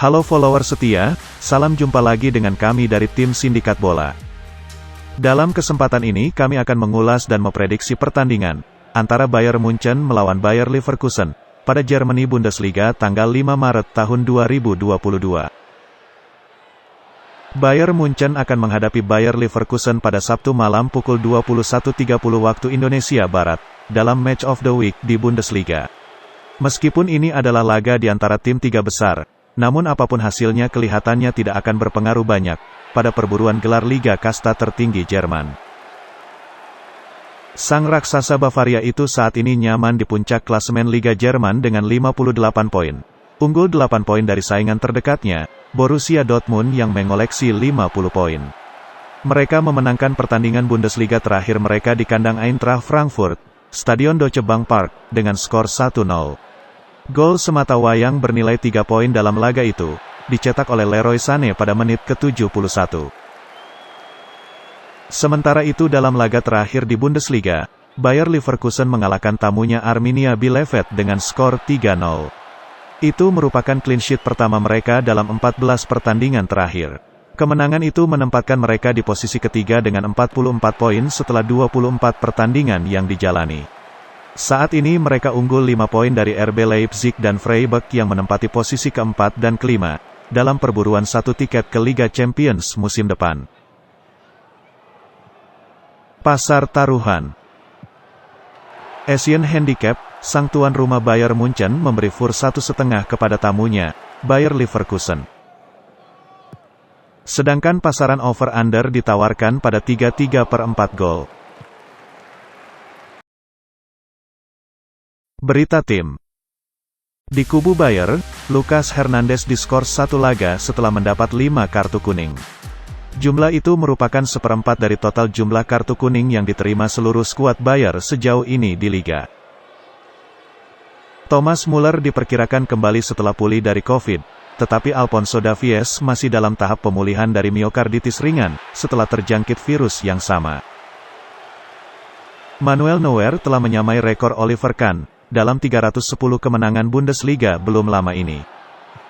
Halo follower setia, salam jumpa lagi dengan kami dari tim Sindikat Bola. Dalam kesempatan ini kami akan mengulas dan memprediksi pertandingan antara Bayern Munchen melawan Bayer Leverkusen pada Germany Bundesliga tanggal 5 Maret tahun 2022. Bayern Munchen akan menghadapi Bayer Leverkusen pada Sabtu malam pukul 21.30 waktu Indonesia Barat, dalam Match of the Week di Bundesliga. Meskipun ini adalah laga di antara tim tiga besar, namun apapun hasilnya kelihatannya tidak akan berpengaruh banyak pada perburuan gelar Liga Kasta tertinggi Jerman. Sang raksasa Bavaria itu saat ini nyaman di puncak klasemen Liga Jerman dengan 58 poin. Unggul 8 poin dari saingan terdekatnya, Borussia Dortmund yang mengoleksi 50 poin. Mereka memenangkan pertandingan Bundesliga terakhir mereka di kandang Eintracht Frankfurt, Stadion Deutsche Bank Park, dengan skor 1-0. Gol semata wayang bernilai 3 poin dalam laga itu, dicetak oleh Leroy Sané pada menit ke-71. Sementara itu dalam laga terakhir di Bundesliga, Bayer Leverkusen mengalahkan tamunya Arminia Bielefeld dengan skor 3-0. Itu merupakan clean sheet pertama mereka dalam 14 pertandingan terakhir. Kemenangan itu menempatkan mereka di posisi ketiga dengan 44 poin setelah 24 pertandingan yang dijalani. Saat ini mereka unggul 5 poin dari RB Leipzig dan Freiburg yang menempati posisi keempat dan kelima, dalam perburuan satu tiket ke Liga Champions musim depan. Pasar taruhan. Asian Handicap, sang tuan rumah Bayern Munchen memberi fur 1,5 kepada tamunya, Bayer Leverkusen. Sedangkan pasaran over-under ditawarkan pada 3,3/4 gol. Berita tim. Di kubu Bayer, Lucas Hernandez diskor 1 laga setelah mendapat 5 kartu kuning. Jumlah itu merupakan seperempat dari total jumlah kartu kuning yang diterima seluruh skuad Bayer sejauh ini di Liga. Thomas Müller diperkirakan kembali setelah pulih dari Covid, tetapi Alphonso Davies masih dalam tahap pemulihan dari miokarditis ringan, setelah terjangkit virus yang sama. Manuel Neuer telah menyamai rekor Oliver Kahn, dalam 310 kemenangan Bundesliga belum lama ini.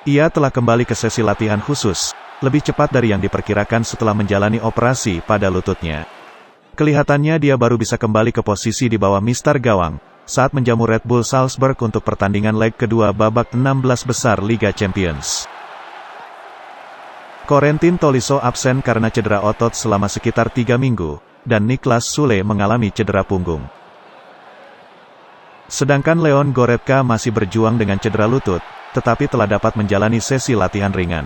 Ia telah kembali ke sesi latihan khusus, lebih cepat dari yang diperkirakan setelah menjalani operasi pada lututnya. Kelihatannya dia baru bisa kembali ke posisi di bawah mistar gawang, saat menjamu Red Bull Salzburg untuk pertandingan leg kedua babak 16 besar Liga Champions. Corentin Tolisso absen karena cedera otot selama sekitar 3 minggu, dan Niklas Sule mengalami cedera punggung. Sedangkan Leon Goretzka masih berjuang dengan cedera lutut, tetapi telah dapat menjalani sesi latihan ringan.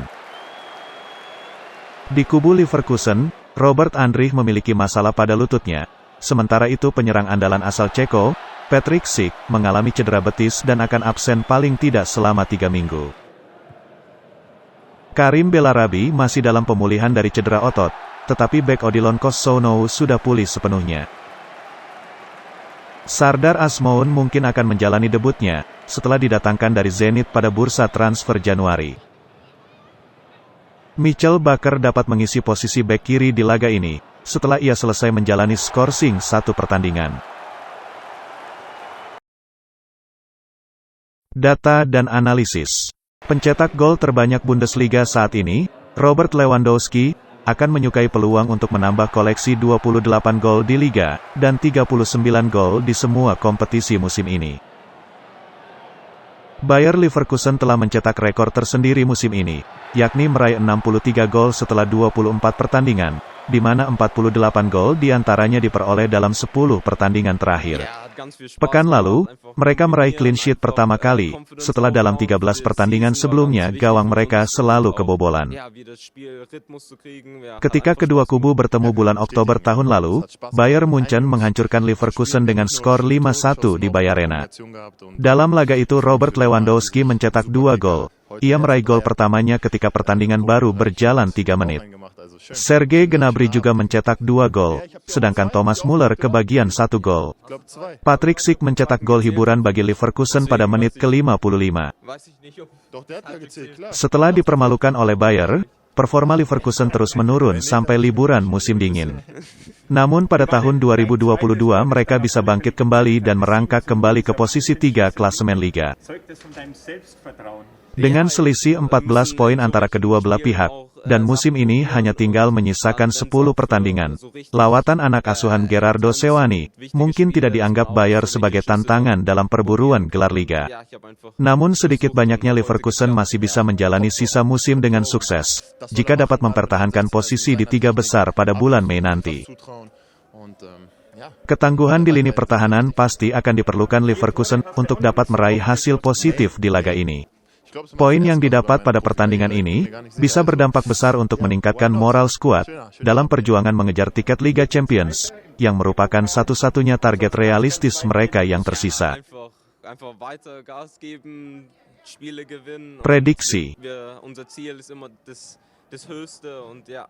Di kubu Leverkusen, Robert Andrich memiliki masalah pada lututnya, sementara itu penyerang andalan asal Ceko, Patrick Schick, mengalami cedera betis dan akan absen paling tidak selama 3 minggu. Karim Bellarabi masih dalam pemulihan dari cedera otot, tetapi bek Odilon Kossounou sudah pulih sepenuhnya. Sardar Azmoun mungkin akan menjalani debutnya, setelah didatangkan dari Zenit pada bursa transfer Januari. Michel Bakker dapat mengisi posisi bek kiri di laga ini, setelah ia selesai menjalani skorsing 1 pertandingan. Data dan analisis. Pencetak gol terbanyak Bundesliga saat ini, Robert Lewandowski, akan menyukai peluang untuk menambah koleksi 28 gol di Liga, dan 39 gol di semua kompetisi musim ini. Bayer Leverkusen telah mencetak rekor tersendiri musim ini, yakni meraih 63 gol setelah 24 pertandingan, di mana 48 gol diantaranya diperoleh dalam 10 pertandingan terakhir. Pekan lalu, mereka meraih clean sheet pertama kali, setelah dalam 13 pertandingan sebelumnya gawang mereka selalu kebobolan. Ketika kedua kubu bertemu bulan Oktober tahun lalu, Bayern Munchen menghancurkan Leverkusen dengan skor 5-1 di Bayarena. Dalam laga itu Robert Lewandowski mencetak 2 gol. Ia meraih gol pertamanya ketika pertandingan baru berjalan 3 menit. Sergei Gnabry juga mencetak 2 gol, sedangkan Thomas Müller kebagian 1 gol. Patrick Schick mencetak gol hiburan bagi Leverkusen pada menit ke-55. Setelah dipermalukan oleh Bayer, performa Leverkusen terus menurun sampai liburan musim dingin. Namun pada tahun 2022 mereka bisa bangkit kembali dan merangkak kembali ke posisi 3 klasemen Liga. Dengan selisih 14 poin antara kedua belah pihak, dan musim ini hanya tinggal menyisakan 10 pertandingan, lawatan anak asuhan Gerardo Seoane mungkin tidak dianggap Bayer sebagai tantangan dalam perburuan gelar liga. Namun sedikit banyaknya Leverkusen masih bisa menjalani sisa musim dengan sukses, jika dapat mempertahankan posisi di 3 besar pada bulan Mei nanti. Ketangguhan di lini pertahanan pasti akan diperlukan Leverkusen untuk dapat meraih hasil positif di laga ini. Poin yang didapat pada pertandingan ini bisa berdampak besar untuk meningkatkan moral skuad dalam perjuangan mengejar tiket Liga Champions, yang merupakan satu-satunya target realistis mereka yang tersisa. Prediksi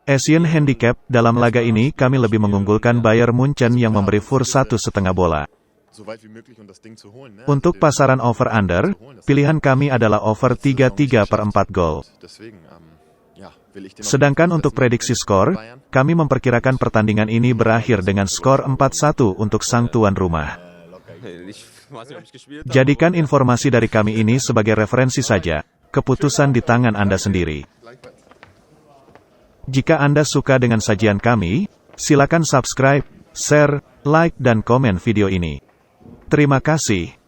Asian Handicap, dalam laga ini kami lebih mengunggulkan Bayern Munchen yang memberi VOR 1,5 bola. Untuk pasaran over-under, pilihan kami adalah over 3,3/4 gol. Sedangkan untuk prediksi skor, kami memperkirakan pertandingan ini berakhir dengan skor 4-1 untuk sang tuan rumah. Jadikan informasi dari kami ini sebagai referensi saja, keputusan di tangan Anda sendiri. Jika Anda suka dengan sajian kami, silakan subscribe, share, like dan komen video ini. Terima kasih.